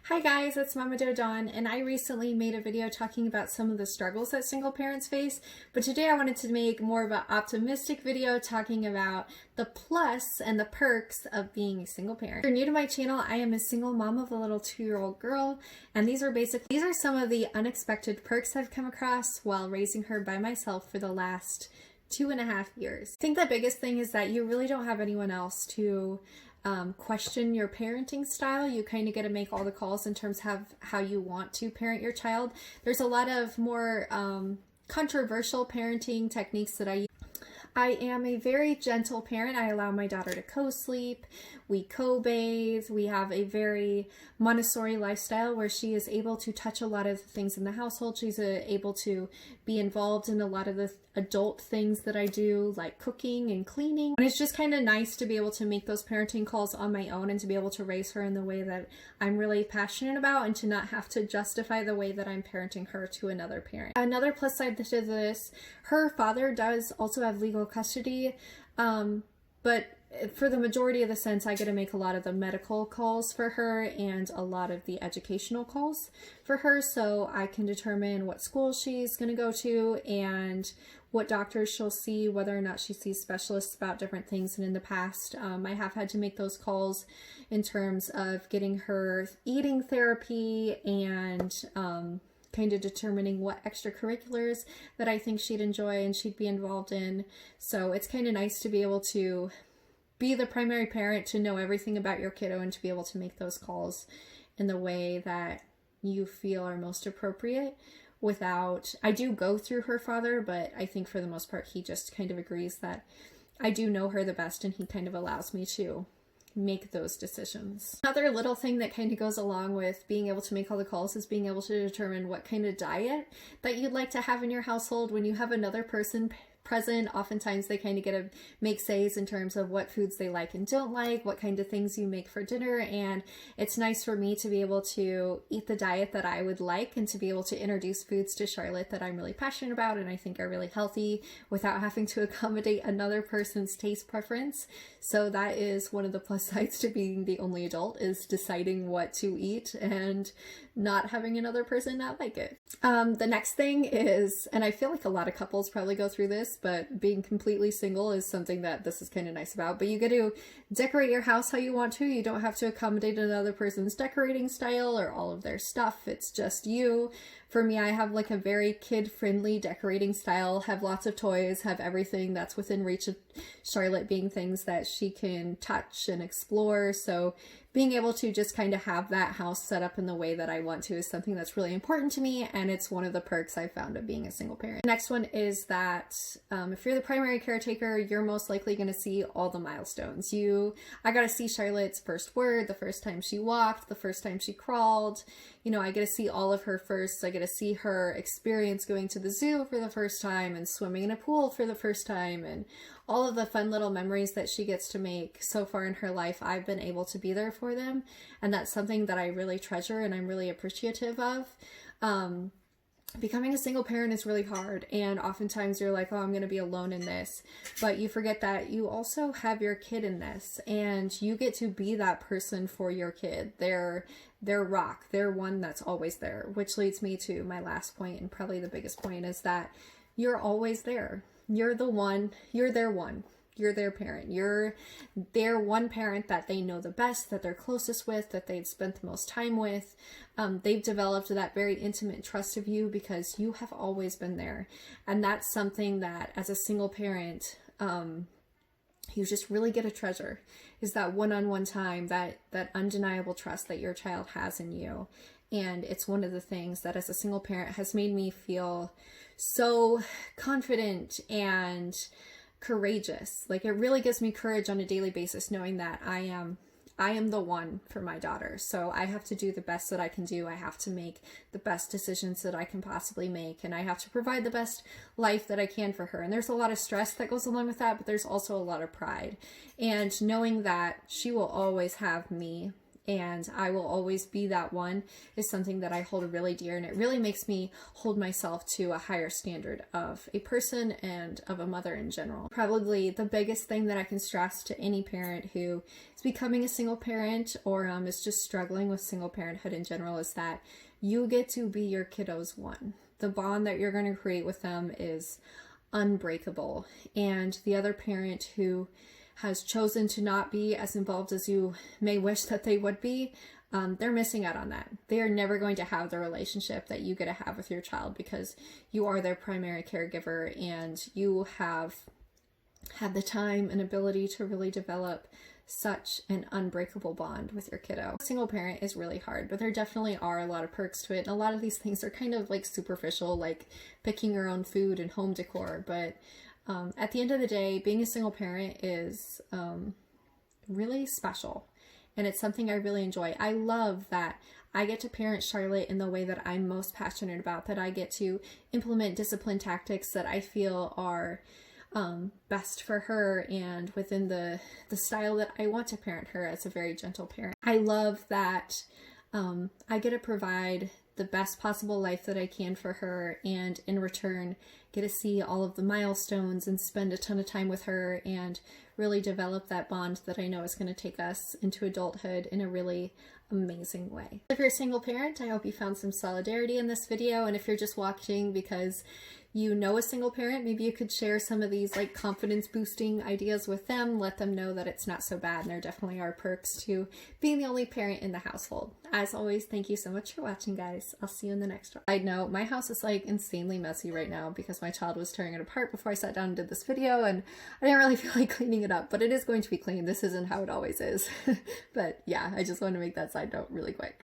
Hi guys, it's Mama Doe Dawn, and I recently made a video talking about some of the struggles that single parents face, but today I wanted to make more of an optimistic video talking about the plus and the perks of being a single parent. If you're new to my channel, I am a single mom of a little 2-year-old girl, and these are some of the unexpected perks I've come across while raising her by myself for the last 2.5 years. I think the biggest thing is that you really don't have anyone else to question your parenting style. You kind of get to make all the calls in terms of how you want to parent your child. There's a lot of more controversial parenting techniques that I use. I am a very gentle parent. I allow my daughter to co-sleep, we co-bathe, we have a very Montessori lifestyle where she is able to touch a lot of the things in the household. She's able to be involved in a lot of the adult things that I do, like cooking and cleaning. And it's just kind of nice to be able to make those parenting calls on my own and to be able to raise her in the way that I'm really passionate about and to not have to justify the way that I'm parenting her to another parent. Another plus side to this, her father does also have legal custody, but for the majority of the sense, I get to make a lot of the medical calls for her and a lot of the educational calls for her, so I can determine what school she's going to go to and what doctors she'll see, whether or not she sees specialists about different things. And in the past, I have had to make those calls in terms of getting her eating therapy and kind of determining what extracurriculars that I think she'd enjoy and she'd be involved in. So it's kind of nice to be able to be the primary parent, to know everything about your kiddo and to be able to make those calls in the way that you feel are most appropriate without, I do go through her father, but I think for the most part he just kind of agrees that I do know her the best and he kind of allows me to make those decisions. Another little thing that kind of goes along with being able to make all the calls is being able to determine what kind of diet that you'd like to have in your household. When you have another person present, oftentimes they kind of get to make says in terms of what foods they like and don't like, what kind of things you make for dinner, and it's nice for me to be able to eat the diet that I would like and to be able to introduce foods to Charlotte that I'm really passionate about and I think are really healthy without having to accommodate another person's taste preference. So that is one of the plus sides to being the only adult, is deciding what to eat and not having another person not like it. The next thing is, and I feel like a lot of couples probably go through this, but being completely single is something that this is kind of nice about, but you get to decorate your house how you want to. You don't have to accommodate another person's decorating style or all of their stuff. It's just you. For me, I have like a very kid-friendly decorating style, have lots of toys, have everything that's within reach of Charlotte being things that she can touch and explore. So being able to just kind of have that house set up in the way that I want to is something that's really important to me, and it's one of the perks I found of being a single parent. The next one is that if you're the primary caretaker, you're most likely going to see all the milestones. I got to see Charlotte's first word, the first time she walked, the first time she crawled. You know, I get to see all of her firsts. I get to see her experience going to the zoo for the first time and swimming in a pool for the first time, and all of the fun little memories that she gets to make so far in her life. I've been able to be there for them, and that's something that I really treasure and I'm really appreciative of. Becoming a single parent is really hard, and oftentimes you're like, oh, I'm going to be alone in this, but you forget that you also have your kid in this, and you get to be that person for your kid. They're rock. They're one that's always there, which leads me to my last point, and probably the biggest point, is that you're always there. You're the one, you're their one. You're their parent. You're their one parent that they know the best, that they're closest with, that they've spent the most time with. They've developed that very intimate trust of you because you have always been there. And that's something that as a single parent, you just really get a treasure, is that one-on-one time, that undeniable trust that your child has in you. And it's one of the things that as a single parent has made me feel so confident and courageous. Like, it really gives me courage on a daily basis knowing that I am the one for my daughter. So I have to do the best that I can do. I have to make the best decisions that I can possibly make, and I have to provide the best life that I can for her. And there's a lot of stress that goes along with that, but there's also a lot of pride. And knowing that she will always have me and I will always be that one, is something that I hold really dear, and it really makes me hold myself to a higher standard of a person and of a mother in general. Probably the biggest thing that I can stress to any parent who is becoming a single parent or is just struggling with single parenthood in general is that you get to be your kiddo's one. The bond that you're going to create with them is unbreakable, and the other parent who has chosen to not be as involved as you may wish that they would be, they're missing out on that. They are never going to have the relationship that you get to have with your child because you are their primary caregiver and you have had the time and ability to really develop such an unbreakable bond with your kiddo. Single parent is really hard, but there definitely are a lot of perks to it. And a lot of these things are kind of like superficial, like picking your own food and home decor. But at the end of the day, being a single parent is really special, and it's something I really enjoy. I love that I get to parent Charlotte in the way that I'm most passionate about, that I get to implement discipline tactics that I feel are best for her and within the style that I want to parent her as a very gentle parent. I love that I get to provide the best possible life that I can for her, and in return get to see all of the milestones and spend a ton of time with her and really develop that bond that I know is going to take us into adulthood in a really amazing way. If you're a single parent, I hope you found some solidarity in this video, and if you're just watching because you know a single parent, maybe you could share some of these like confidence boosting ideas with them. Let them know that it's not so bad, and there definitely are perks to being the only parent in the household. As always, thank you so much for watching, guys. I'll see you in the next one. Side note, my house is like insanely messy right now because my child was tearing it apart before I sat down and did this video, and I didn't really feel like cleaning it up, but it is going to be clean. This isn't how it always is. But yeah, I just wanted to make that side note really quick.